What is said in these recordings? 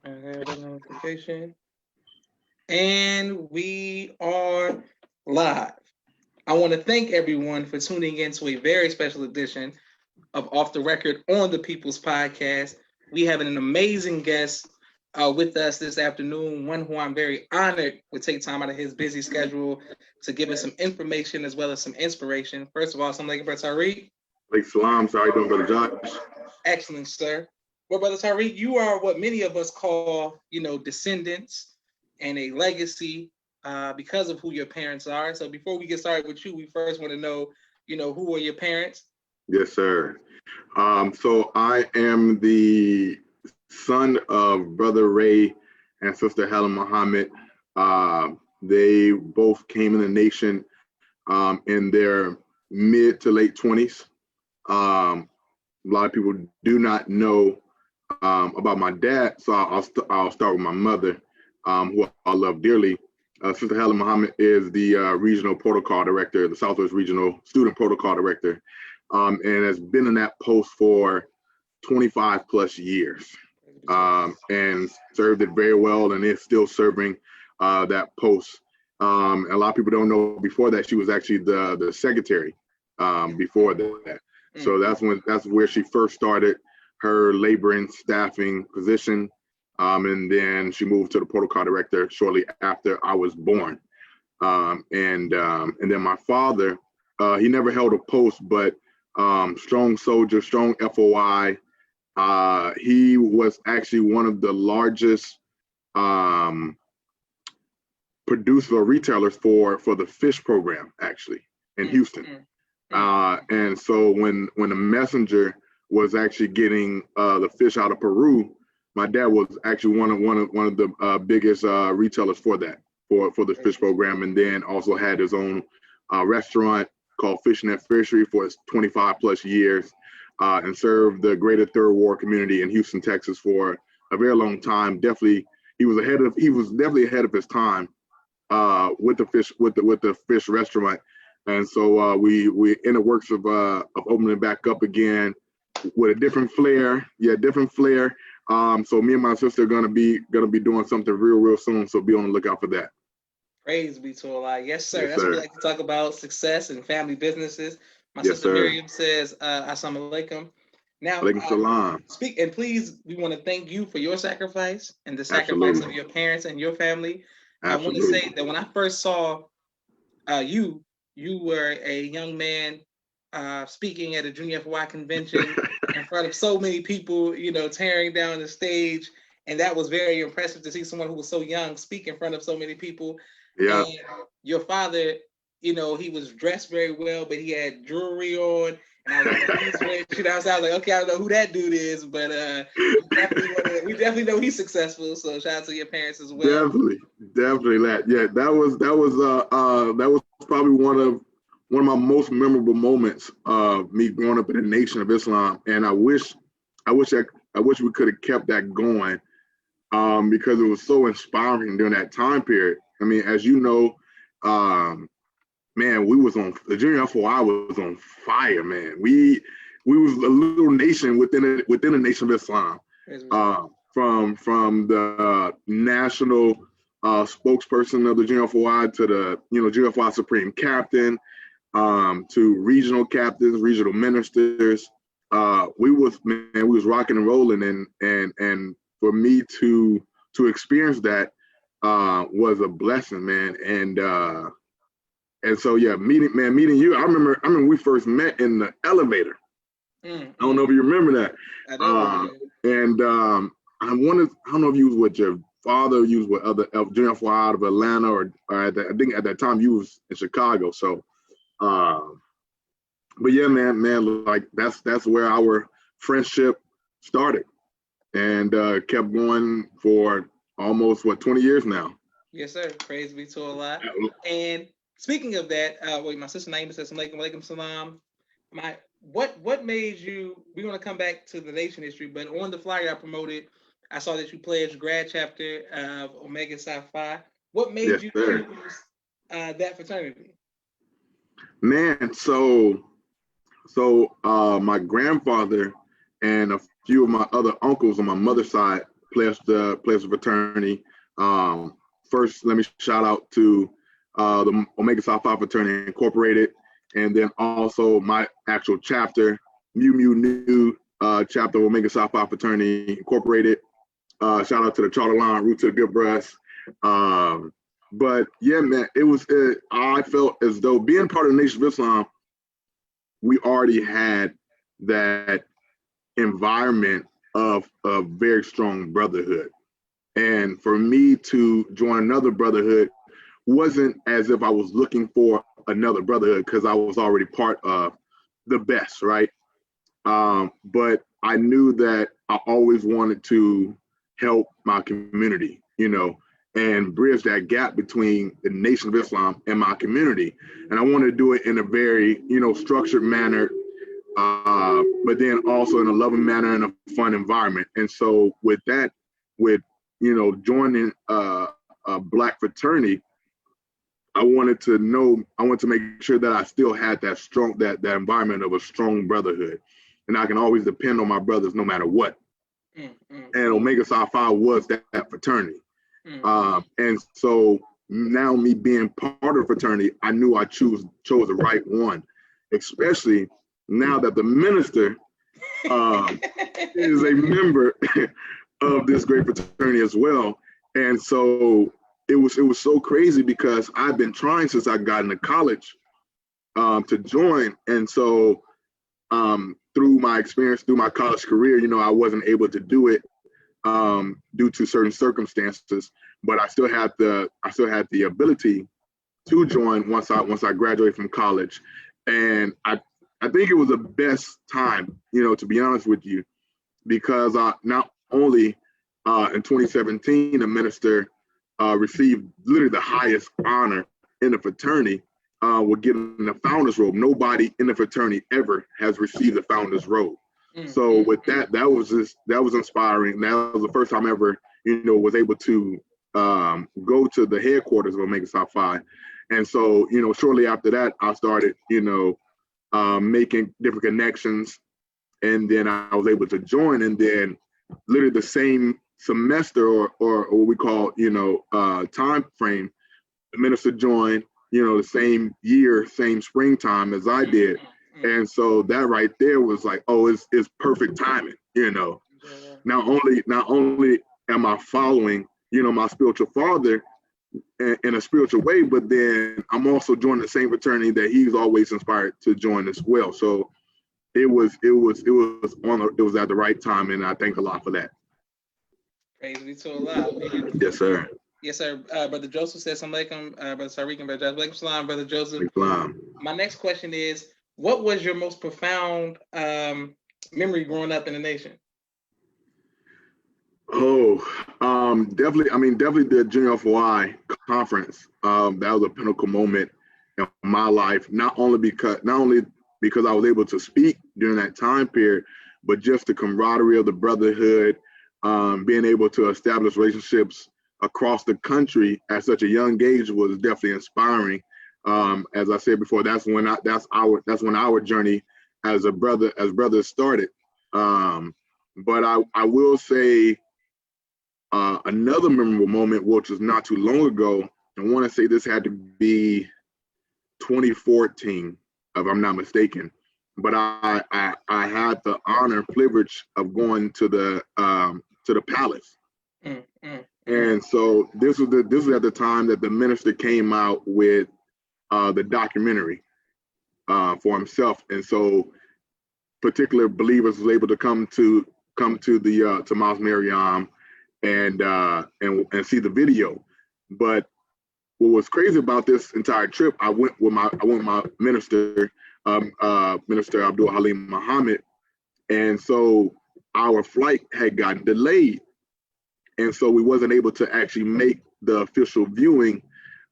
I have a notification. And we are live. I want to thank everyone for tuning in to a very special edition of Off the Record on the People's Podcast. We have an amazing guest with us this afternoon, one who I'm very honored would take time out of his busy schedule to give us some information as well as some inspiration. First of all, assalamu alaikum, Brother Tariq. Salam. How you doing, Brother Josh? Excellent, sir. Well, Brother Tariq, you are what many of us call, descendants and a legacy because of who your parents are. So before we get started with you, we first want to know, who are your parents? Yes, sir. So I am the son of Brother Ray and Sister Helen Muhammad. They both came in the nation in their mid to late 20s. A lot of people do not know about my dad, so I'll start with my mother, who I love dearly. Sister Helen Muhammad is the regional protocol director, the Southwest Regional Student Protocol Director, and has been in that post for 25 plus years, and served it very well, and is still serving that post. A lot of people don't know, before that she was actually the secretary before that. So that's where she first started her laboring staffing position. And then she moved to the protocol director shortly after I was born. And then my father, he never held a post, but strong soldier, strong FOI. He was actually one of the largest producers or retailers for the fish program, actually, in Houston. And so when the messenger was actually getting the fish out of Peru, my dad was actually one of the biggest retailers for that, for the fish program, and then also had his own restaurant called Fish and Fishery for his 25 plus years, and served the greater Third Ward community in Houston, Texas for a very long time. Definitely, he was definitely ahead of his time with the fish restaurant. And so we in the works of opening it back up again with a different flair. So me and my sister are gonna be doing something real soon. So be on the lookout for that. Praise be to Allah. Yes, sir. Yes, That's sir. what we like to talk about: success and family businesses. My Yes, sister sir. Miriam says, "Assalamu alaikum." Now, Alaikum salam. speak and please. We want to thank you for your sacrifice and the sacrifice of your parents and your family. Absolutely. I want to say that when I first saw you were a young man speaking at a Junior FY convention in front of so many people, tearing down the stage. And that was very impressive to see someone who was so young speak in front of so many people. Yeah. And your father, he was dressed very well, but he had jewelry on. And I was like, I was like, okay, I don't know who that dude is, but we definitely know he's successful. So shout out to your parents as well. Definitely that. Yeah, that was probably one of my most memorable moments of me growing up in the Nation of Islam. And I wish we could have kept that going, because it was so inspiring during that time period. I mean, as you know, man, the Junior FOI was on fire, man. We was a little nation within the Nation of Islam, from the national spokesperson of the Junior FOI to the Junior FOI Supreme Captain, to regional captains, regional ministers. We was rocking and rolling, and for me to experience that was a blessing, man. And so yeah, meeting you. I remember we first met in the elevator. I don't know if you remember that. I don't and I don't know if you was with your father, you was with other Junior FY out of Atlanta, or I think at that time you was in Chicago. So, but yeah, man, like that's where our friendship started, and kept going for almost 20 years now. Yes, sir. Praise be to Allah. And speaking of that, my sister Naima says, alaikum salam. What made you, we're going to come back to the nation history, but on the flyer I promoted, I saw that you pledged grad chapter of Omega Psi Phi. What made you choose that fraternity? Man, so my grandfather and a few of my other uncles on my mother's side pledged the fraternity. First, let me shout out to the Omega Psi Phi Fraternity Incorporated, and then also my actual chapter, New chapter of Omega Psi Phi Fraternity Incorporated. Shout out to the Charter Line, Root to the Good Breast. But yeah, man, I felt as though being part of the Nation of Islam, we already had that environment of a very strong brotherhood. And for me to join another brotherhood wasn't as if I was looking for another brotherhood, because I was already part of the best, right? But I knew that I always wanted to help my community, and bridge that gap between the Nation of Islam and my community. And I wanted to do it in a very, structured manner, but then also in a loving manner and a fun environment. And so with that, joining a Black fraternity, I wanted to make sure that I still had that environment of a strong brotherhood, and I can always depend on my brothers no matter what. And Omega Psi Phi was that fraternity. And so now, me being part of the fraternity, I knew I chose the right one, especially now that the minister is a member of this great fraternity as well. And so it was so crazy, because I've been trying since I got into college to join. And so through my experience, through my college career, I wasn't able to do it due to certain circumstances, but I still had the ability to join once I graduated from college. And I think it was the best time, to be honest with you, because not only in 2017, the minister received literally the highest honor in the fraternity, with getting the founder's robe. Nobody in the fraternity ever has received the founder's robe. So with that was inspiring. That was the first time ever, was able to go to the headquarters of Omega Psi Phi. And so, shortly after that, I started, making different connections, and then I was able to join. And then literally the same semester or what we call, time frame, the minister joined, the same year, same springtime as I did. And so that right there was like, oh, it's perfect timing, Not only am I following, my spiritual father in a spiritual way, but then I'm also joining the same fraternity that he's always inspired to join as well. So it was at the right time, and I thank Allah for that. Praise be to Allah. Yes, sir. Yes, sir. Brother Joseph says, "Assalamu alaikum." Brother Tariq and Brother Joseph. Salam, Brother Joseph. Islam. My next question is, what was your most profound memory growing up in the nation? Oh, definitely the Junior FOI conference. That was a pinnacle moment in my life. Not only because I was able to speak during that time period, but just the camaraderie of the brotherhood, being able to establish relationships across the country at such a young age was definitely inspiring. As I said before, that's when our journey as brothers started. But I will say another memorable moment, which was not too long ago. I want to say this had to be 2014, if I'm not mistaken. But I had the honor and privilege of going to the palace. And so this was at the time that the minister came out with the documentary for himself, and so particular believers was able to come to Mosque Maryam and see the video. But what was crazy about this entire trip, I went with my minister, Minister Abdul Halim Muhammad, and so our flight had gotten delayed, and so we wasn't able to actually make the official viewing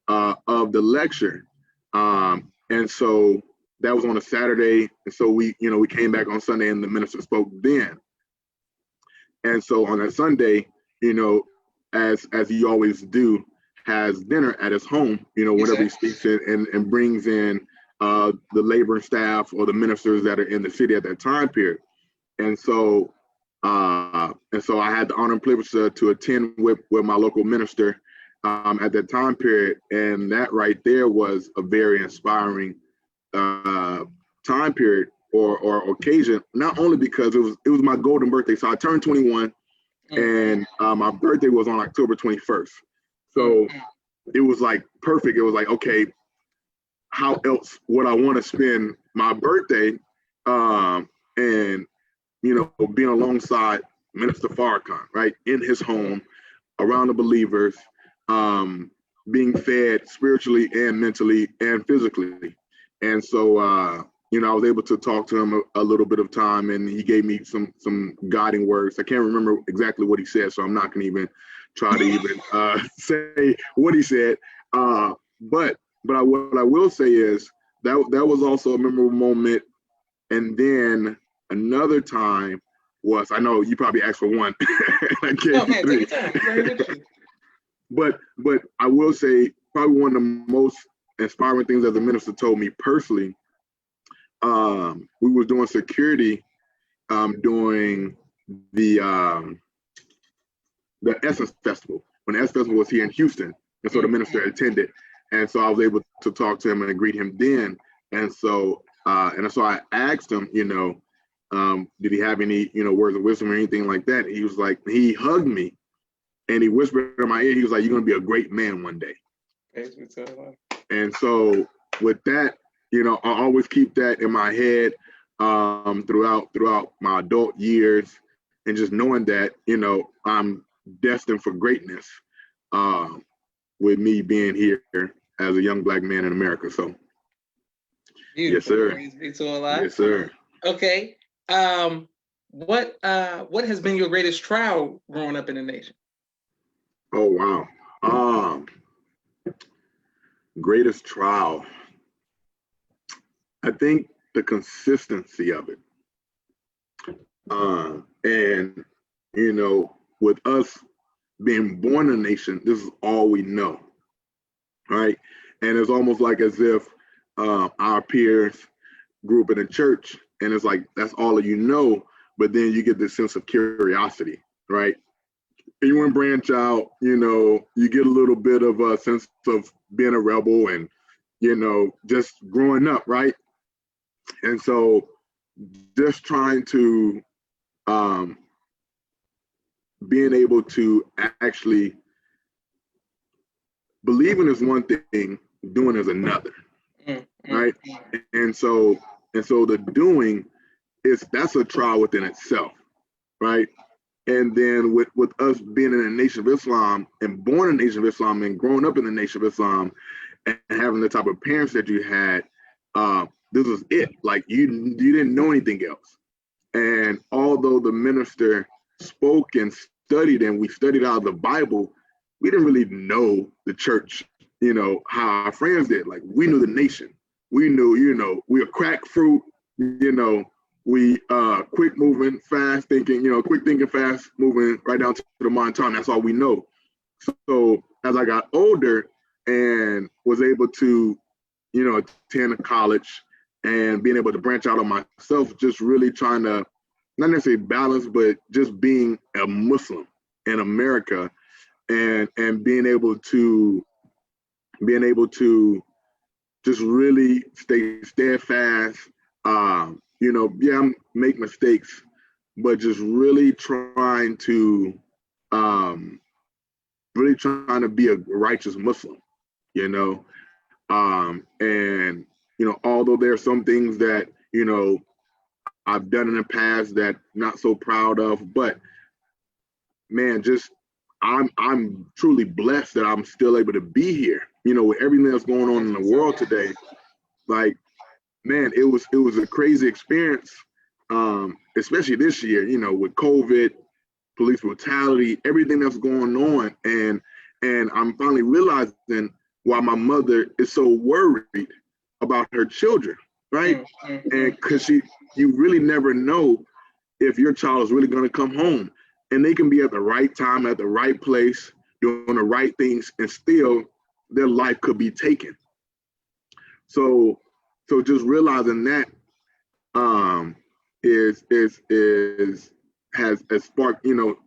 of the lecture. And so that was on a Saturday. And so we came back on Sunday, and the minister spoke then. And so on that Sunday, as he always do, has dinner at his home, whenever he speaks and brings in the laboring staff or the ministers that are in the city at that time period. And so And so I had the honor and privilege to attend with my local minister at that time period. And that right there was a very inspiring time period or occasion, not only because it was my golden birthday. So I turned 21 and my birthday was on October 21st. So it was like perfect. It was like, okay, how else would I want to spend my birthday? And, you know, being alongside Minister Farrakhan, right, in his home, around the believers, being fed spiritually and mentally and physically. And so, you know, I was able to talk to him a little bit of time, and he gave me some guiding words. I can't remember exactly what he said, so I'm not going to even try to even say what he said. But what I will say is that was also a memorable moment. And then another time was, I know you probably asked for one. I can't no, man, take your time. But I will say probably one of the most inspiring things that the minister told me personally. We was doing security during the Essence Festival, when the Essence Festival was here in Houston, and so the minister attended, and so I was able to talk to him and greet him then. And so I asked him, you know, did he have any, you know, words of wisdom or anything like that? He was like, he hugged me and he whispered in my ear, he was like, "You're gonna be a great man one day." And so with that, you know, I always keep that in my head throughout my adult years, and just knowing that, you know, I'm destined for greatness with me being here as a young Black man in America. So, beautiful. Yes, sir. Praise be to Allah. Yes, sir. Okay. What has been your greatest trial growing up in the nation? Oh, wow. Greatest trial. I think the consistency of it. And, you know, with us being born in a nation, this is all we know, right? And it's almost like as if our peers grew up in a church, and it's like, that's all you know, but then you get this sense of curiosity, right? And you want to branch out, you know, you get a little bit of a sense of being a rebel and, you know, just growing up, right? And so just trying to, being able to actually believing is one thing, doing is another, right? And so the doing that's a trial within itself, right? And then with us being in a nation of Islam and born in the nation of Islam and growing up in the nation of Islam and having the type of parents that you had, this was it. Like you didn't know anything else. And although the minister spoke and studied, and we studied out of the Bible, we didn't really know the church, you know, how our friends did. Like we knew the nation. We knew, you know, we were crack fruit, you know, we quick moving, fast thinking, you know, quick thinking, fast moving, right down to the modern time. That's all we know. So as I got older and was able to, you know, attend college and being able to branch out on myself, just really trying to not necessarily balance, but just being a Muslim in America and being able to just really stay steadfast. You know, yeah, make mistakes, but just really trying to be a righteous Muslim, you know. And you know, although there are some things that, you know, I've done in the past that not so proud of, but man, just I'm truly blessed that I'm still able to be here. You know, with everything that's going on in the world today, like, man, it was a crazy experience, especially this year. You know, with COVID, police brutality, everything that's going on, and I'm finally realizing why my mother is so worried about her children, right? And because you really never know if your child is really going to come home, and they can be at the right time, at the right place, doing the right things, and still their life could be taken. So just realizing that has sparked, you know,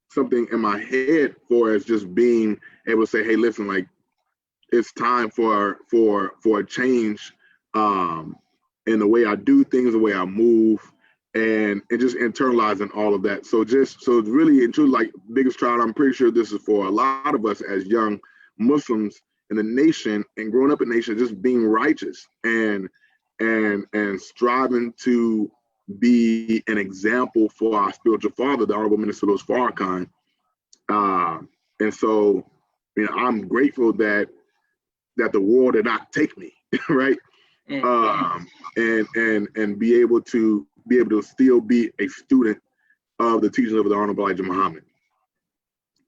something in my head for as just being able to say, hey, listen, like it's time for a change in the way I do things, the way I move, and just internalizing all of that. So it's really and truly like biggest trial. I'm pretty sure this is for a lot of us as young Muslims in the nation and growing up in the nation, just being righteous and striving to be an example for our spiritual father, the Honorable Minister Louis Farrakhan. And so, I'm grateful that the war did not take me, right? And be able to still be a student of the teachings of the Honorable Elijah Muhammad.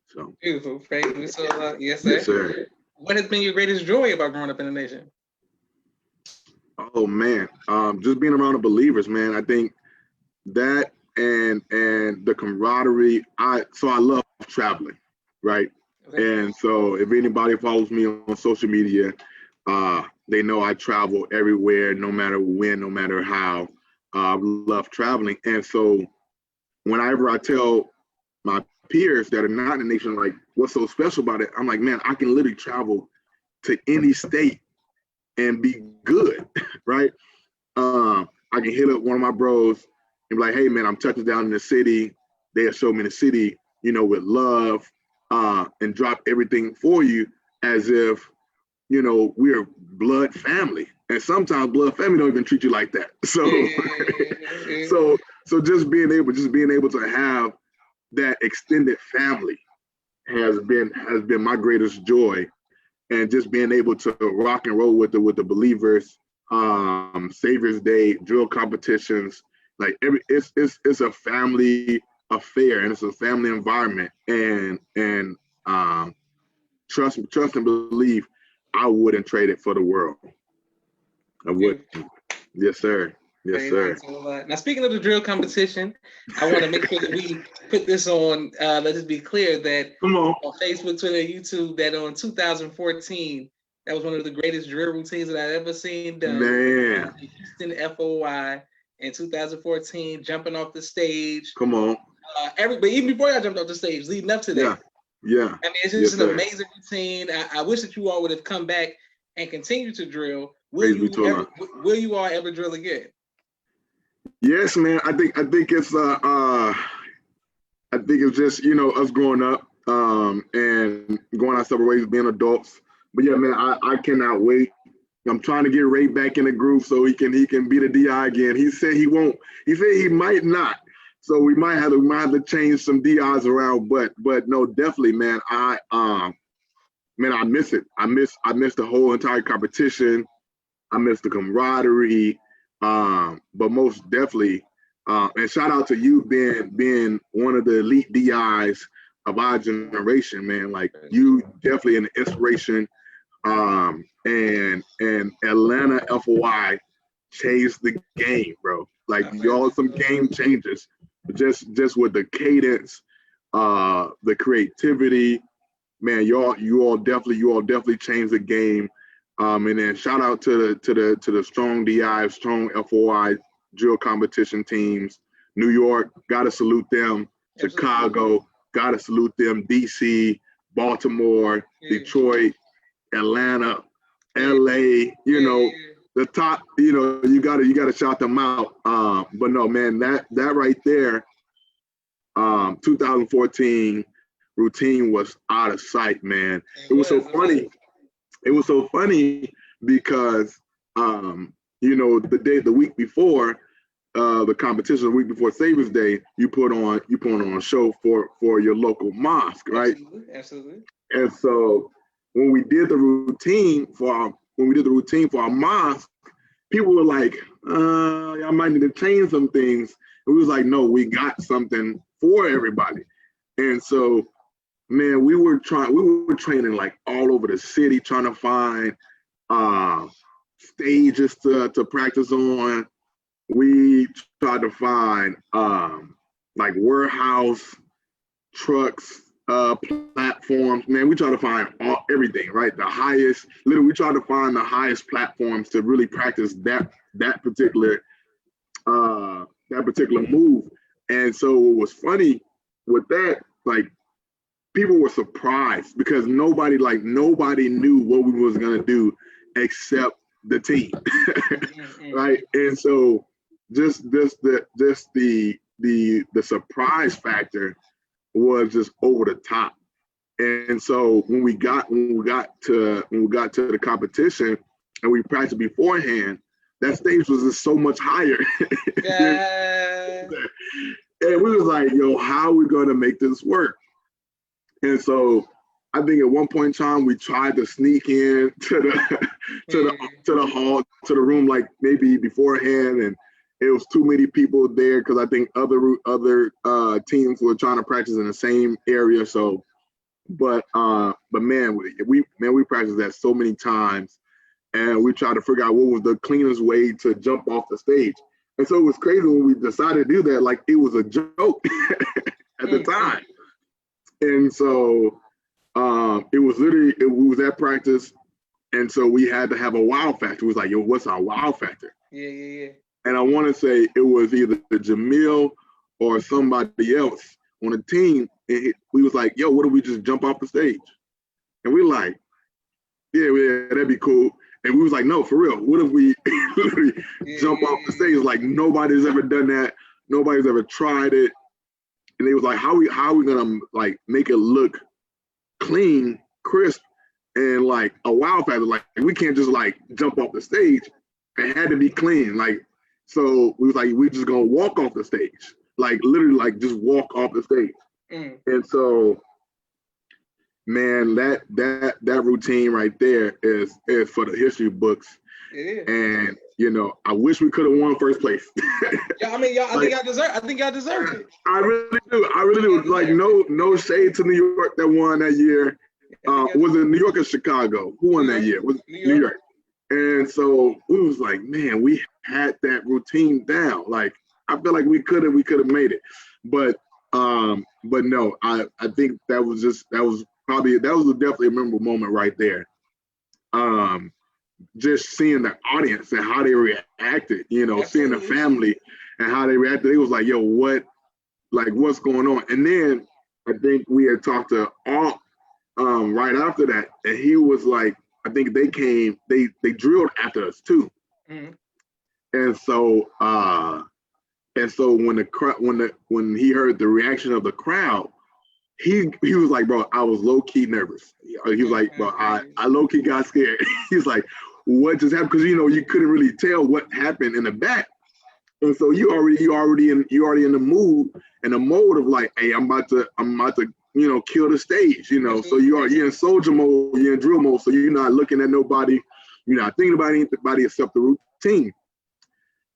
So beautiful, praise me. So yes, sir. Yes, sir. What has been your greatest joy about growing up in the nation? Oh man, just being around the believers, man. I think that and the camaraderie. I love traveling, right? Okay. And so if anybody follows me on social media, they know I travel everywhere, no matter when, no matter how. I love traveling, and so whenever I tell my peers that are not in the nation, like, what's so special about it? I'm like, man, I can literally travel to any state and be good, right? I can hit up one of my bros and be like, hey, man, I'm touching down in the city. They'll show me the city, with love, and drop everything for you as if, we're blood family. And sometimes blood family don't even treat you like that. So, so just being able to have that extended family has been my greatest joy, and just being able to rock and roll with the believers, Savior's Day, drill competitions, like it's a family affair, and it's a family environment, and trust and believe, I wouldn't trade it for the world. I would. Yes, sir. Yes, sir. Now, speaking of the drill competition, I want to make sure that we put this on. Let us be clear that on Facebook, Twitter, and YouTube, that on 2014, that was one of the greatest drill routines that I've ever seen done. Man. Houston FOI in 2014, jumping off the stage. Come on. But even before I jumped off the stage, leading up to that. Yeah. I mean, it's just an amazing routine. I wish that you all would have come back and continue to drill. Will you all ever drill again? Yes, man. I think it's just us growing up and going our separate ways, being adults. But yeah, man, I cannot wait. I'm trying to get Ray back in the groove so he can be the DI again. He said he won't. He said he might not. So we might have to change some DIs around. But no, definitely, man. I miss it. I miss the whole entire competition. I miss the camaraderie. But most definitely, and shout out to you being one of the elite DIs of our generation, man. Like, you definitely an inspiration. And Atlanta FOI changed the game, bro. Like, y'all some game changers. Just with the cadence, the creativity, man. You all definitely changed the game. And then shout out to the strong DI, strong FOI drill competition teams. New York, gotta salute them. Chicago, gotta salute them. DC, Baltimore, Detroit, Atlanta, LA, the top, you gotta shout them out. But no, man, that right there, 2014 routine was out of sight, man. It was so funny. It was so funny because, the week before the competition, the week before Savior's Day, you put on a show for your local mosque, right? Absolutely. And so when we did the routine for our mosque, people were like, "I might need to change some things." And we was like, "No, we got something for everybody." And so, man, we were training like all over the city, trying to find stages to practice on. We tried to find like warehouse trucks, platforms. Man, we tried to find everything, right? We tried to find the highest platforms to really practice that particular move. And so what was funny with that like people were surprised because nobody knew what we was gonna do except the team, right? And so just the surprise factor was just over the top. And so when we got to the competition and we practiced beforehand, that stage was just so much higher. Yeah. And we was like, yo, how are we gonna make this work? And so I think at one point in time we tried to sneak in to the hall, to the room, like maybe beforehand, and it was too many people there because I think other teams were trying to practice in the same area. So, but man, we practiced that so many times, and we tried to figure out what was the cleanest way to jump off the stage. And so it was crazy when we decided to do that, like it was a joke at the time. And so it was literally, we was at practice, and so we had to have a wow factor. It was like, yo, what's our wow factor? Yeah. And I want to say it was either Jamil or somebody else on the team. And we was like, yo, what if we just jump off the stage? And we like, yeah, that'd be cool. And we was like, no, for real, what if we literally jump off the stage? Like nobody's ever done that. Nobody's ever tried it. And they was like, how are we gonna like make it look clean, crisp, and like a wow factor? Like we can't just like jump off the stage. It had to be clean. Like, so we was like, we're just gonna walk off the stage. Like literally like just walk off the stage. And so man, that routine right there is for the history books. It is. And you know, I wish we could have won first place. Yeah, I mean, I think y'all deserved it. I really do. Like no shade to New York that won that year. Was it New York or Chicago? Who won that year? Was New York. And so we was like, man, we had that routine down. Like I feel like we could have made it. But no, I think that was definitely a memorable moment right there. Just seeing the audience and how they reacted, you know, seeing the family and how they reacted. It was like, yo, what's going on? And then I think we had talked to Alt right after that, and he was like, I think they drilled after us too. And so when he heard the reaction of the crowd, he was like, bro, I was low key nervous. He was like, bro, I low key got scared. He's like, what just happened? Because you know you couldn't really tell what happened in the back, and so you already in the mood and the mode of like, hey, I'm about to you know kill the stage, you know. So you're in soldier mode, you're in drill mode, so you're not looking at nobody, you're not thinking about anybody except the routine.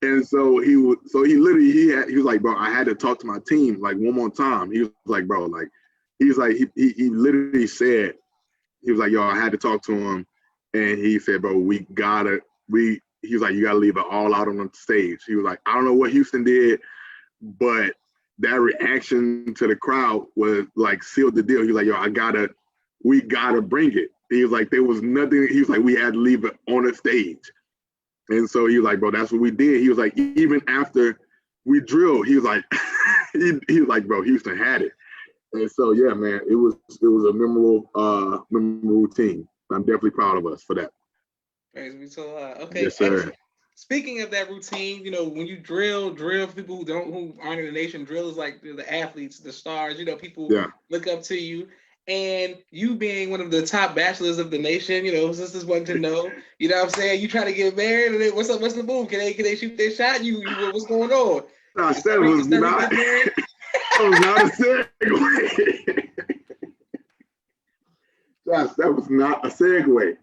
And so he was like, bro, I had to talk to my team like one more time. He was like, bro, like he literally said, he was like, yo, I had to talk to him. And he said, bro, he was like, you gotta leave it all out on the stage. He was like, I don't know what Houston did, but that reaction to the crowd was like sealed the deal. He was like, yo, we gotta bring it. He was like, there was nothing, he was like, we had to leave it on the stage. And so he was like, bro, that's what we did. He was like, even after we drilled, he was like, he was like, bro, Houston had it. And so, yeah, man, it was a memorable routine. I'm definitely proud of us for that. Praise be to Allah. Okay. Yes, sir. Speaking of that routine, you know, when you drill for people who aren't in the nation, drill is like the athletes, the stars, you know, people look up to you. And you being one of the top bachelors of the nation, you know, sisters want to know, you know what I'm saying? You try to get married, and then what's the move? Can they shoot their shot? You what's going on? No, that was not a segue. Josh, that was not a segue.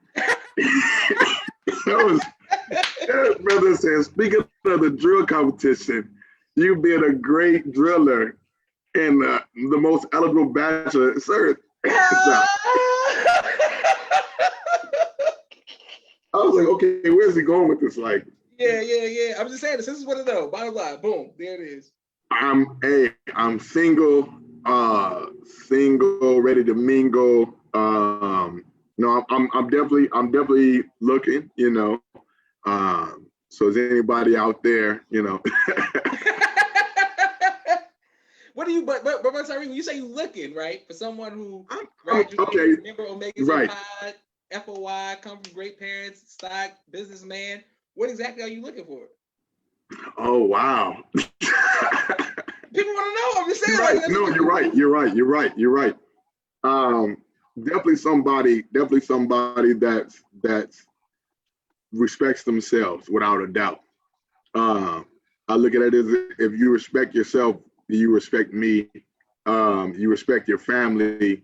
That brother said, speaking of the drill competition, you being a great driller and the most eligible bachelor, sir. I was like, okay, where's he going with this? Like, yeah. I'm just saying this. This is what it is. Bottom line, boom, there it is. I'm single, ready to mingle. No, I'm definitely looking, you know. So is anybody out there, you know? What do you? But Tariq, when you say you looking right for someone who graduated, okay, remember Omega Psi Phi, FOI, come from great parents, stock businessman. What exactly are you looking for? Oh wow. People want to know. I'm just saying. You're right. Like, No, you're right. You're right. Definitely somebody that's respects themselves without a doubt. I look at it as if you respect yourself, you respect me. You respect your family.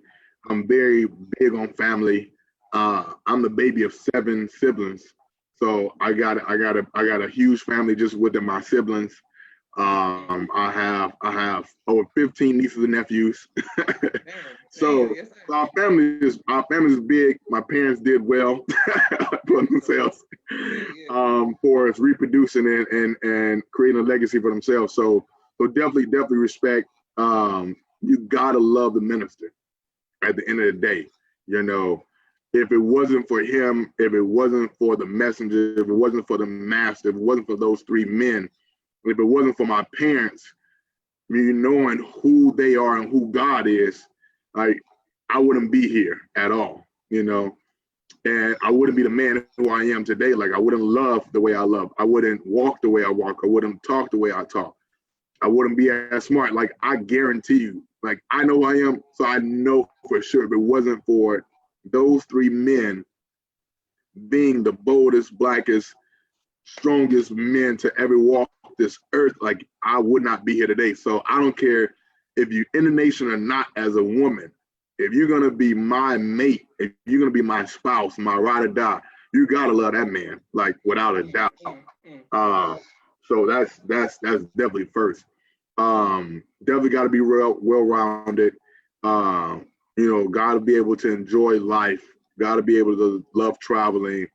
I'm very big on family. I'm the baby of 7 siblings, so I got a huge family just within my siblings. I have over 15 nieces and nephews. So yes, our family is big. My parents did well for themselves, for us reproducing and creating a legacy for themselves. So definitely respect. You gotta love the minister. At the end of the day, you know, if it wasn't for him, if it wasn't for the messenger, if it wasn't for the master, if it wasn't for those 3 men, if it wasn't for my parents, me knowing who they are and who God is, like I wouldn't be here at all, you know, and I wouldn't be the man who I am today. Like I wouldn't love the way I love. I wouldn't walk the way I walk. I wouldn't talk the way I talk. I wouldn't be as smart. Like I guarantee you, like I know who I am, so I know for sure if it wasn't for those 3 men being the boldest, blackest, strongest men to ever walk this earth, like I would not be here today. So I don't care if you're in the nation or not as a woman. If you're gonna be my mate, if you're gonna be my spouse, my ride or die, you gotta love that man, like without a doubt. So that's definitely first. Definitely got to be well-rounded. You know, got to be able to enjoy life. Got to be able to love traveling.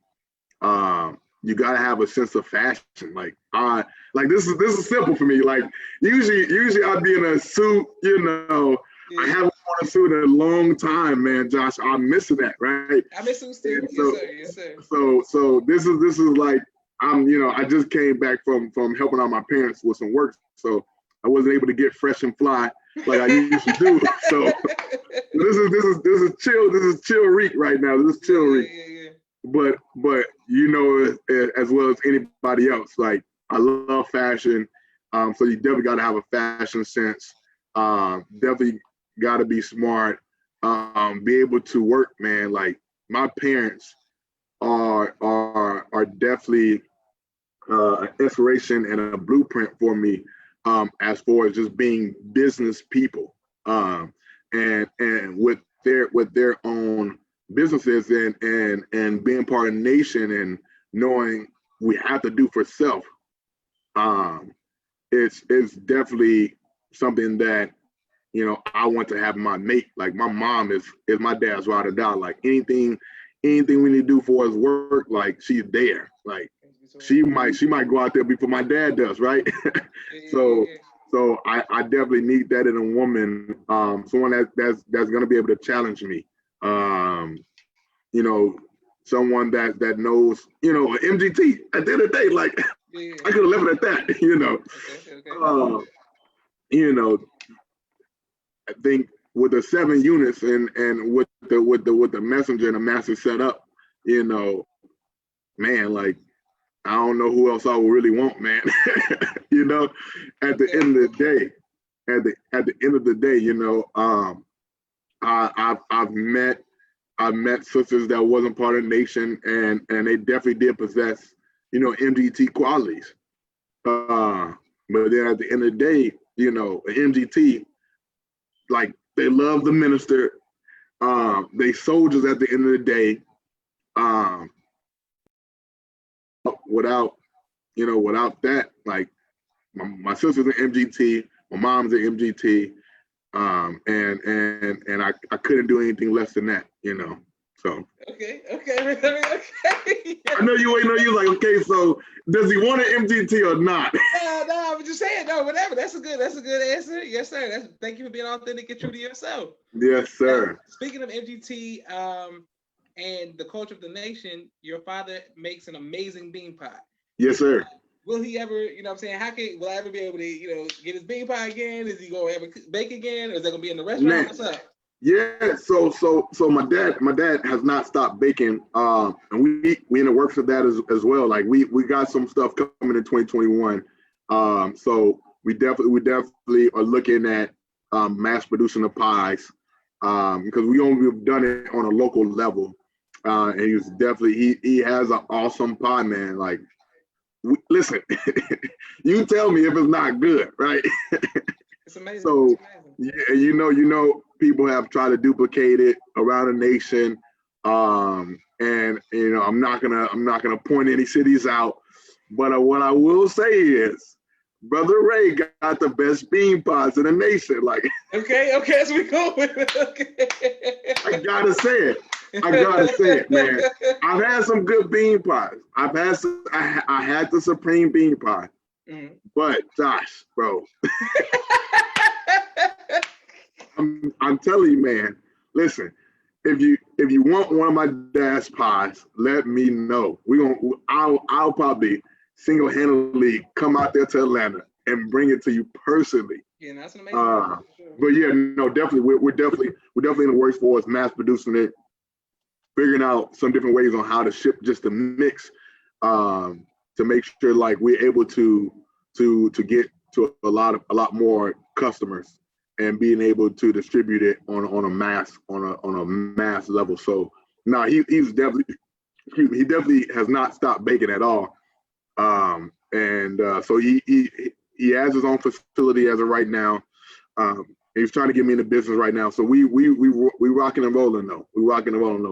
You got to have a sense of fashion. Like this is simple for me. Like usually I'd be in a suit. You know, I haven't worn a suit in a long time, man. Josh, I'm missing that, right? I miss suits too. So, yes, sir. So this is like I just came back from helping out my parents with some work, so I wasn't able to get fresh and fly like I used to do. So this is chill Reek right now. This is chill Reek. Yeah. But you know as well as anybody else, like I love fashion. So you definitely got to have a fashion sense. Definitely got to be smart. Be able to work, man. Like my parents are definitely an inspiration and a blueprint for me, as far as just being business people, and with their own businesses and being part of the nation and knowing we have to do for self. It's definitely something that I want to have my mate. Like my mom is my dad's ride or die. Like anything we need to do for his work, like she's there. Like she might go out there before my dad does, right? So I definitely need that in a woman, someone that's gonna be able to challenge me. Someone that knows, MGT at the end of the day, like I could have left it at that, Okay. I think with the 7 units and with the messenger and the master set up, man, like I don't know who else I would really want, man. At the end of the day, I've met sisters that wasn't part of the nation, and they definitely did possess, MGT qualities. But then at the end of the day, MGT, like they love the minister. They soldiers at the end of the day. Without that, like my sister's an MGT, my mom's an MGT, and I couldn't do anything less than that, So Okay. I know you ain't know you like, okay, so does he want an MGT or not? No, I'm just saying, no, whatever. That's a good answer. Yes, sir. Thank you for being authentic and true to yourself. Yes, sir. Now, speaking of MGT, and the culture of the nation, your father makes an amazing bean pie. Yes, sir. will he ever, you know what I'm saying? Will I ever be able to, get his bean pie again? Is he going to ever bake again? Or is that going to be in the restaurant? Man, What's up? yeah. So my dad has not stopped baking. And we in the works of that as well. Like we got some stuff coming in 2021. So we definitely are looking at mass producing the pies. Because we've done it on a local level. And he has an awesome pie, man. Like, listen, you tell me if it's not good, right? It's amazing. So It's amazing. yeah, people have tried to duplicate it around the nation. And I'm not gonna point any cities out, but what I will say is, Brother Ray got the best bean pies in the nation. Like, okay, that's what we go with it. Okay. I gotta say it, man. I've had some good bean pies. I had the supreme bean pie. Mm-hmm. But Josh, bro, I'm telling you, man. Listen, if you want one of my dad's pies, let me know. I'll probably single-handedly come out there to Atlanta and bring it to you personally. Yeah, that's an amazing. But yeah, no, definitely, we're definitely in the works for us, mass producing it, figuring out some different ways on how to ship just the mix, to make sure like we're able to get to a lot more customers and being able to distribute it on a mass level. So no, he definitely has not stopped baking at all. So he has his own facility as of right now. He's trying to get me in the business right now. So we rocking and rolling though.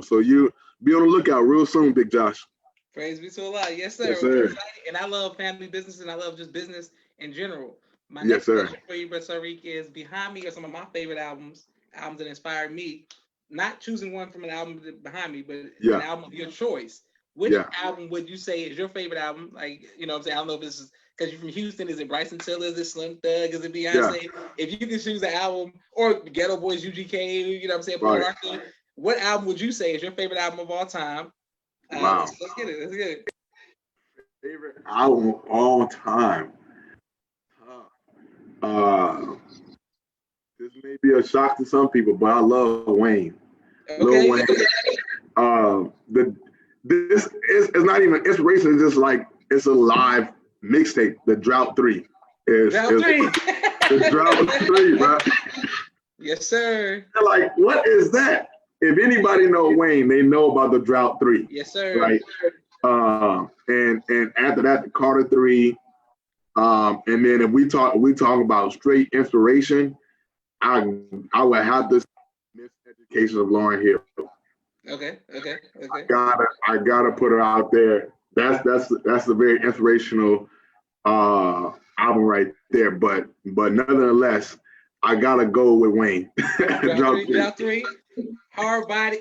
So you be on the lookout real soon, Big Josh. Praise be to Allah. Yes, sir. Yes, sir. And I love family business and I love just business in general. My next question for you, Brother Tariq, is behind me are some of my favorite albums that inspired me. Not choosing one from an album behind me, but an album of your choice. Which album would you say is your favorite album? Like, you know what I'm saying? I don't know if this is because you're from Houston. Is it Bryson Tiller? Is it Slim Thug? Is it Beyonce? If you could choose an album, or Ghetto Boys, UGK, you know what I'm saying? Right. What album would you say is your favorite album of all time? Wow. Let's get it. Favorite album of all time. This may be a shock to some people, but I love Wayne. Okay. Lil Wayne. This is not even inspiration. It's just like it's a live mixtape. The Drought 3 is the Drought 3, bro. Yes, sir. They're like, what is that? If anybody know Wayne, they know about the Drought 3. Yes, sir. Right. And after that, the Carter 3. And then if we talk about straight inspiration, I would have this Miseducation of Lauryn Hill. Okay. I gotta put her out there. That's a very inspirational album right there. But nonetheless, I gotta go with Wayne. Drought 3. Hard body,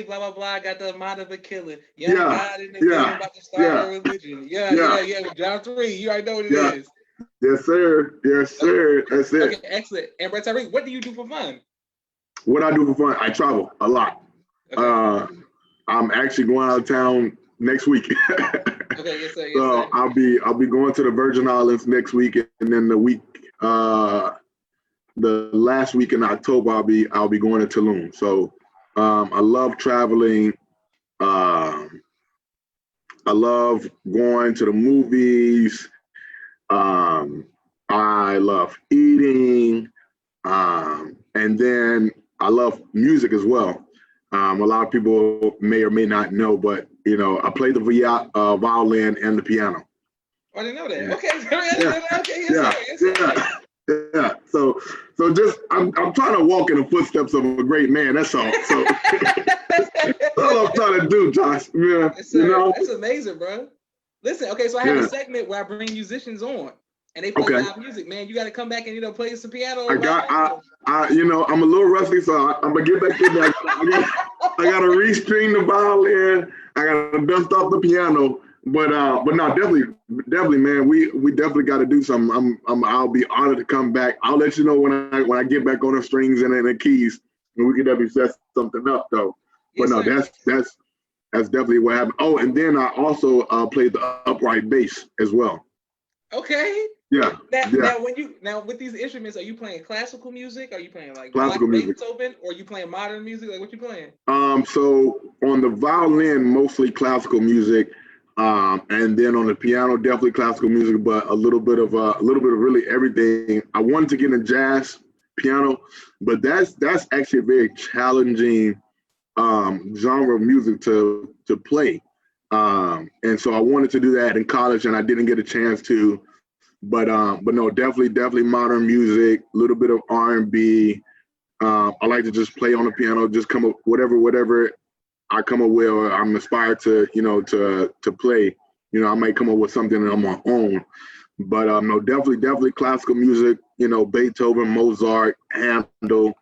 blah blah blah. Got the mind of a killer. God in the room, about to start a religion. Drought 3. You already know what it is. Yes, sir. That's it. Okay, excellent. And Brett Tariq, what do you do for fun? What I do for fun? I travel a lot. Okay. I'm actually going out of town next week. Okay, yes, sir. So I'll be going to the Virgin Islands next week, and then the last week in October I'll be going to Tulum. So I love traveling. I love going to the movies. I love eating, and then I love music as well. A lot of people may or may not know, but I play the violin and the piano. I didn't know that. Okay. Yeah. So just I'm trying to walk in the footsteps of a great man. That's all. So that's all I'm trying to do, Josh. Yeah. Yes, that's amazing, bro. Listen, okay, so I have a segment where I bring musicians on and they play live music, man. You got to come back and play some piano. I'm a little rusty, so I'm gonna get back in there. I gotta restring the violin. I gotta dust off the piano. But no, definitely, man. We definitely got to do something. I'll be honored to come back. I'll let you know when I get back on the strings and the keys, and we can definitely set something up though. But no, that's definitely what happened. Oh, and then I also played the upright bass as well. Okay. Yeah. Now with these instruments, are you playing classical music? Are you playing like Classical music. Beethoven? Or are you playing modern music? Like what you playing? So on the violin, mostly classical music, and then on the piano, definitely classical music, but a little bit of really everything. I wanted to get into jazz piano, but that's actually a very challenging genre of music to play. And so I wanted to do that in college, and I didn't get a chance to. But no, definitely modern music, a little bit of R&B. I like to just play on the piano, just come up whatever I come up with, or I'm inspired to to play. I might come up with something on my own. But no, definitely classical music. Beethoven, Mozart, Handel.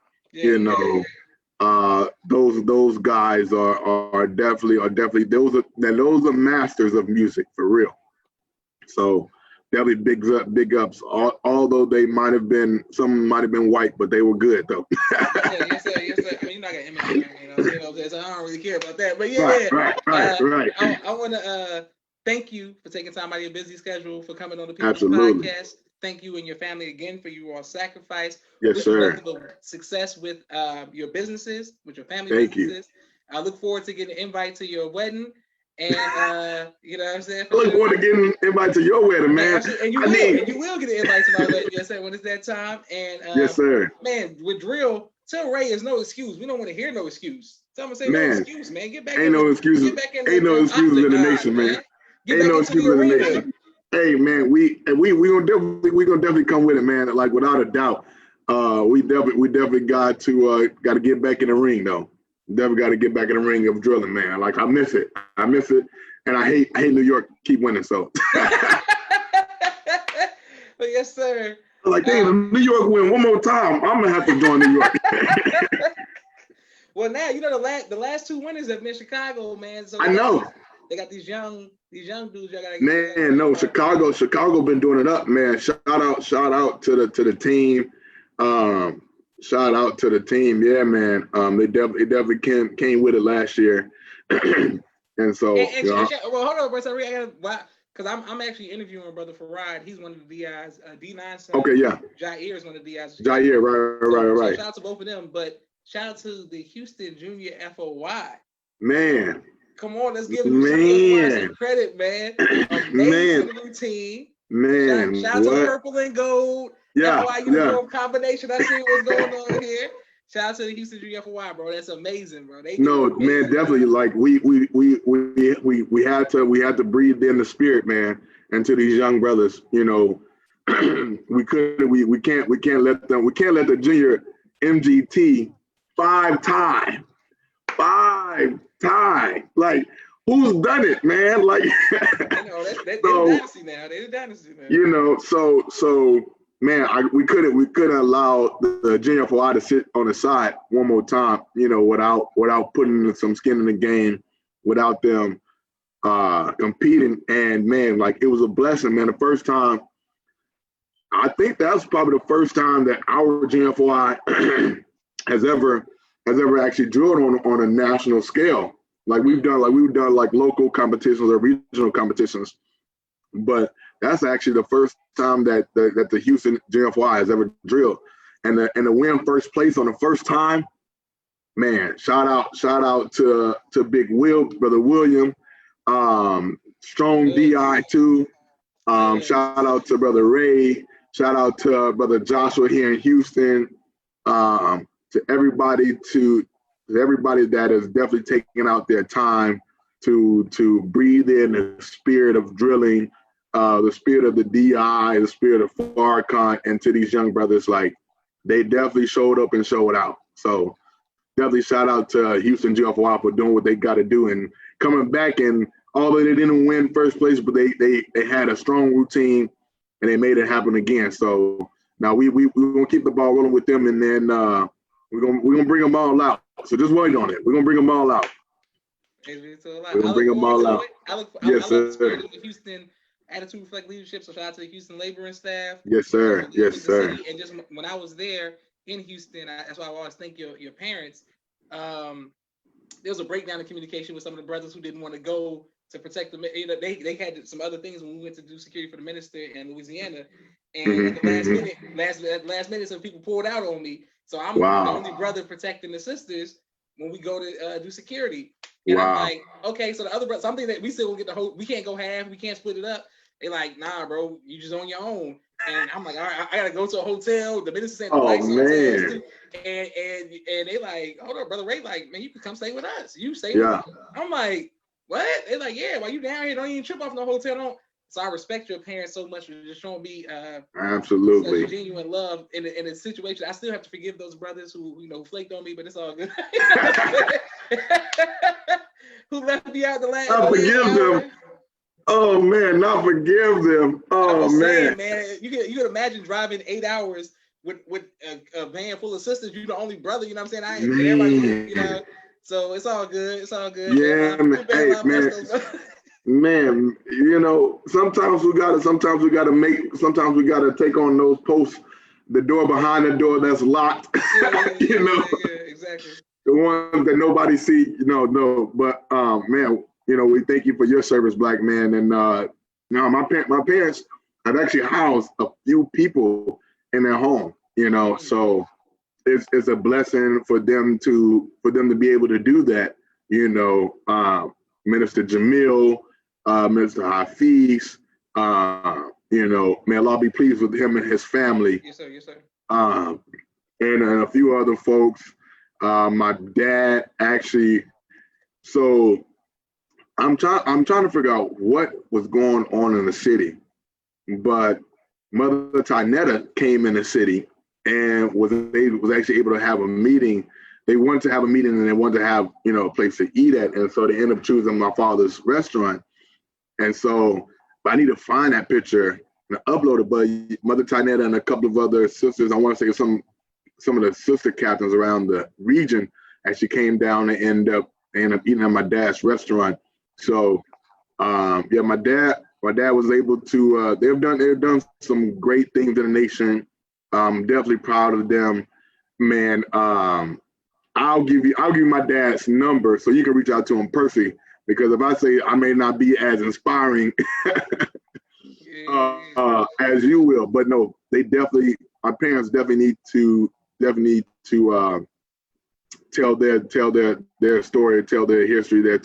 Those guys are definitely those are masters of music for real. So definitely big ups. Although some might have been white, but they were good though. Yes, sir. I mean, you're not gonna imitate him, so I don't really care about that. But yeah, Right. I want to thank you for taking time out of your busy schedule for coming on the People's Absolutely. Podcast. Thank you and your family again for your sacrifice. Yes, wish sir. you nothing but success with your businesses, with your family Thank businesses. I look forward to getting an invite to your wedding. And you know what I'm saying? I look forward to getting an invite to your wedding, man. And you will get an invite to my wedding, yes, sir, when it's that time. And yes, sir. Man, with drill, tell Ray is no excuse. We don't want to hear no excuse. Tell him to say Man, no excuse, man. Get back. Ain't no excuses. Ain't no excuses in the nation, man. Ain't no excuses in the nation. Hey, man, we gonna definitely come with it, man. Like without a doubt. We definitely got to get back in the ring though. Definitely got to get back in the ring of drilling, man. Like I miss it, and I hate New York keep winning. So. But yes, sir. Like, damn, New York win one more time, I'm gonna have to join New York. Well, now you know the last two winners have been Chicago, man. So I know they got these young dudes. Man, no, Chicago been doing it up, man. Shout out to the team. Shout out to the team. Yeah, man. They definitely came with it last year. And so, well, hold on, bro. Sorry, because I'm actually interviewing brother Farrad. He's one of the DIs, D9 son. Okay, yeah. Jair is one of the DIs. Jair, right. So shout out to both of them, but shout out to the Houston Junior FOY. Man. Come on, let's give him some credit, man. Amazing routine. Man. Shout out to the purple and gold. Yeah. FOI uniform combination. I see what's going on here. Shout out to the Houston Junior FOI, bro. That's amazing, bro. Man, definitely. Like we had to breathe in the spirit, man, and to these young brothers. We can't let the junior MGT five-time. Like, who's done it, man? Like, they're the dynasty now. So man, we couldn't allow the junior FOI to sit on the side one more time, without putting some skin in the game, without them competing. And man, like it was a blessing, man. The first time, I think that's probably the first time that our junior FOI has ever actually drilled on a national scale. Like we've done local competitions or regional competitions, but that's actually the first time that the Houston JFY has ever drilled, and to win first place on the first time, man! Shout out to Big Will, brother William, strong DI too. Shout out to brother Ray. Shout out to brother Joshua here in Houston. To everybody that has definitely taken out their time to breathe in the spirit of drilling, the spirit of the DI, the spirit of Farrakhan, and to these young brothers, like they definitely showed up and showed out. So definitely shout out to Houston GFY for doing what they got to do and coming back. And although they didn't win first place, but they had a strong routine and they made it happen again. So now we're gonna keep the ball rolling with them, and then we're gonna bring them all out. So just wait on it. We're gonna bring them all out. We're gonna bring them all out. I look yes, sir. The Houston Attitude Reflect Leadership. So shout out to the Houston labor and staff. Yes, sir. Yes, sir. And just when I was there in Houston, that's why I always thank your parents. there was a breakdown in communication with some of the brothers who didn't want to go to protect the. You know, they had some other things when we went to do security for the minister in Louisiana, and at the last minute, some people pulled out on me. So I'm the only brother protecting the sisters when we go to do security. And I'm like, okay, so the other brothers, something that we still get the whole, we can't go half, we can't split it up. They like, nah, bro, you just on your own. And I'm like, all right, I gotta go to a hotel. The minister saying the lights on hotels too. And they like, hold on, brother Ray, like, man, you can come stay with us. You stay with me. I'm like, what? They like, yeah, while you down here, don't even trip off no hotel. Don't. So I respect your parents so much for just showing me absolutely such genuine love in a situation. I still have to forgive those brothers who flaked on me, but it's all good. Who left me out the last? I forgive them. Oh man, not forgive them. Oh man. Man, you can imagine driving 8 hours with a van full of sisters. You're the only brother. You know what I'm saying? Everybody, you know. So it's all good. It's all good. Yeah, man. Hey, man, you know, sometimes we gotta take on those posts, the door behind the door that's locked. You know, exactly. The ones that nobody see, no. But man, you know, we thank you for your service, black man. And now my parents have actually housed a few people in their home, you know, so it's a blessing for them to be able to do that, you know. Minister Jamil, Minister Hafiz, you know, may Allah be pleased with him and his family. Yes, sir. Yes, sir. And a few other folks. My dad actually. So I'm trying to figure out what was going on in the city, but Mother Tynetta came in the city and was actually able to have a meeting. They wanted to have a meeting and they wanted to have, you know, a place to eat at. And so they ended up choosing my father's restaurant. And so, but I need to find that picture and upload it. But Mother Tynetta and a couple of other sisters, I want to say some of the sister captains around the region actually came down and ended up eating at my dad's restaurant. So yeah, my dad was able to, they've done some great things in the nation. Definitely proud of them, man. I'll give you my dad's number so you can reach out to him personally, because if I say I may not be as inspiring as you will, but no, my parents definitely need to tell their story, tell their history, their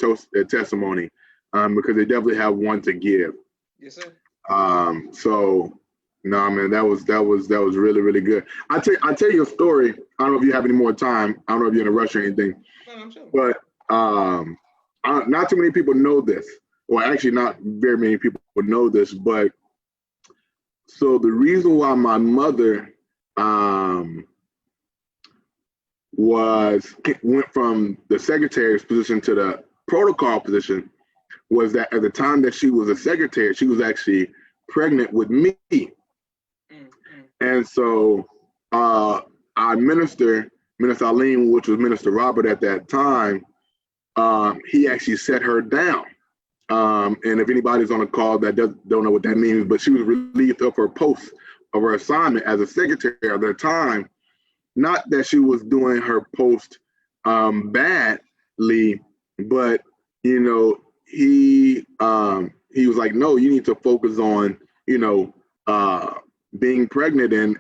testimony, because they definitely have one to give. Yes, sir. So no, man, that was really, really good. I tell you a story. I don't know if you have any more time. I don't know if you're in a rush or anything. No, I'm sure. But not too many people know this, or actually not very many people know this. But so the reason why my mother went from the secretary's position to the protocol position was that at the time that she was a secretary, she was actually pregnant with me. And so our Minister Aline, which was Minister Robert at that time, he actually set her down. And if anybody's on a call that don't know what that means, but she was relieved of her post, of her assignment as a secretary at that time. Not that she was doing her post badly, but you know, he was like, no, you need to focus on, you know, being pregnant and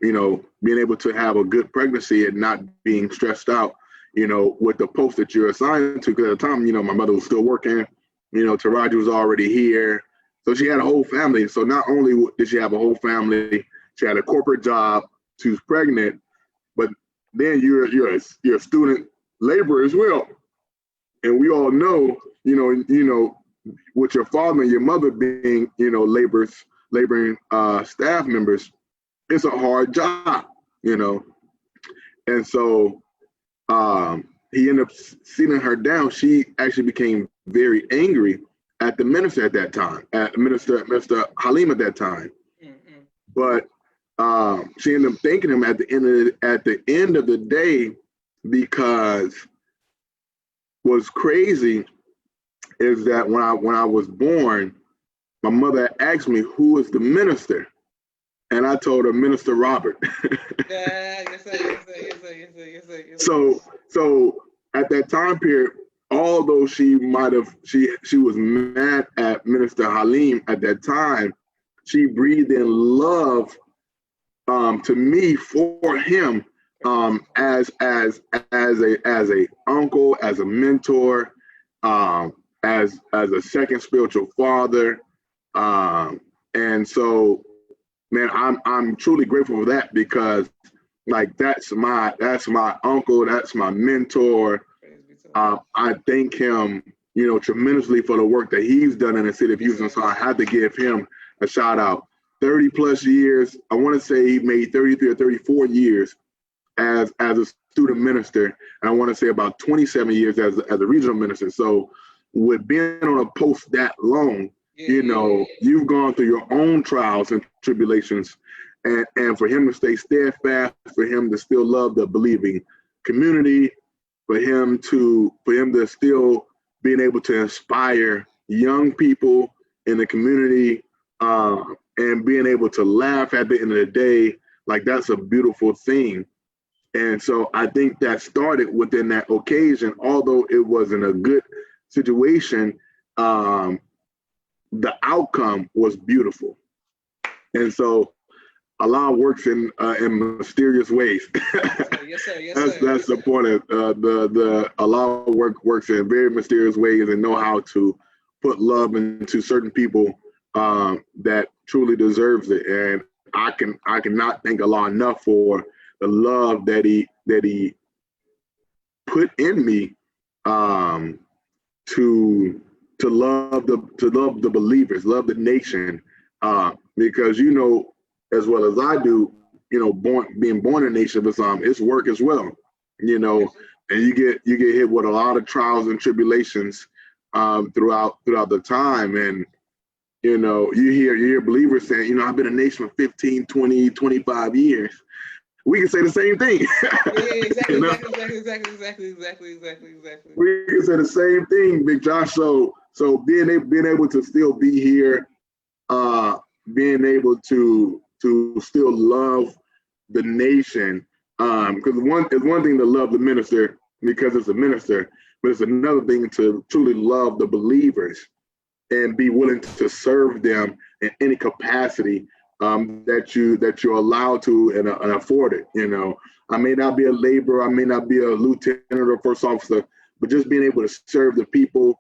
you know, being able to have a good pregnancy and not being stressed out, you know, with the post that you're assigned to. Because at the time, you know, my mother was still working, you know, Tariq was already here. So she had a whole family. So not only did she have a whole family, she had a corporate job, she was pregnant, but then you're a student laborer as well. And we all know, you know, with your father and your mother being, you know, laboring staff members, it's a hard job, you know. And so he ended up sitting her down. She actually became very angry at the minister at that time, at Minister Halim at that time. Mm-hmm. But she ended up thanking him at the end of the day, because what's crazy is that when I was born, my mother asked me who is the minister, and I told her Minister Robert. Yes, sir. So at that time period, although she was mad at Minister Halim at that time, she breathed in love to me for him as a uncle, as a mentor, as a second spiritual father, and so, man, I'm truly grateful for that, because like that's my uncle, that's my mentor. I thank him, tremendously for the work that he's done in the city of Houston. So I had to give him a shout out. 30 plus years, I want to say he made 33 or 34 years as a student minister, and I want to say about 27 years as a regional minister. So with being on a post that long, you've gone through your own trials and tribulations, and for him to stay steadfast, for him to still love the believing community, for him to still being able to inspire young people in the community, and being able to laugh at the end of the day, like that's a beautiful thing. And so I think that started within that occasion, although it wasn't a good situation, the outcome was beautiful. And so Allah works in mysterious ways. Yes, sir. Yes, sir. That's important. The Allah works in very mysterious ways, and know how to put love into certain people that truly deserves it. And I cannot thank Allah enough for the love that he put in me to love the believers, love the nation, because as well as I do, being born in the Nation of Islam, it's work as well, and you get hit with a lot of trials and tribulations throughout the time, and you hear believers saying, I've been a nation for 15, 20, 25 years. We can say the same thing. Yeah, exactly, exactly. We can say the same thing, Big Josh. So being able to still be here, being able to still love the nation, because it's one thing to love the minister because it's a minister, but it's another thing to truly love the believers and be willing to serve them in any capacity that you're allowed to and afford it. I may not be a laborer, I may not be a lieutenant or first officer, but just being able to serve the people,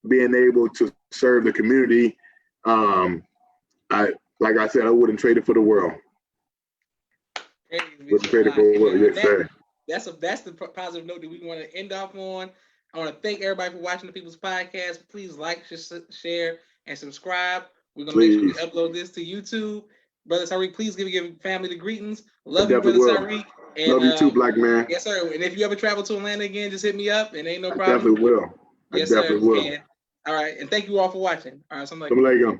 being able to serve the community, like I said, I wouldn't trade it for the world. Wouldn't trade it for the world, yes, sir. That's the positive note that we want to end off on. I want to thank everybody for watching the People's Podcast. Please like, share, and subscribe. We're going to make sure we upload this to YouTube. Brother Tariq, please give your family the greetings. Love you, Brother Tariq. And, love you too, black man. Yes, sir. And if you ever travel to Atlanta again, just hit me up, and ain't no problem. I definitely will. Yes, sir. All right. And thank you all for watching. All right. Assalamu alaikum.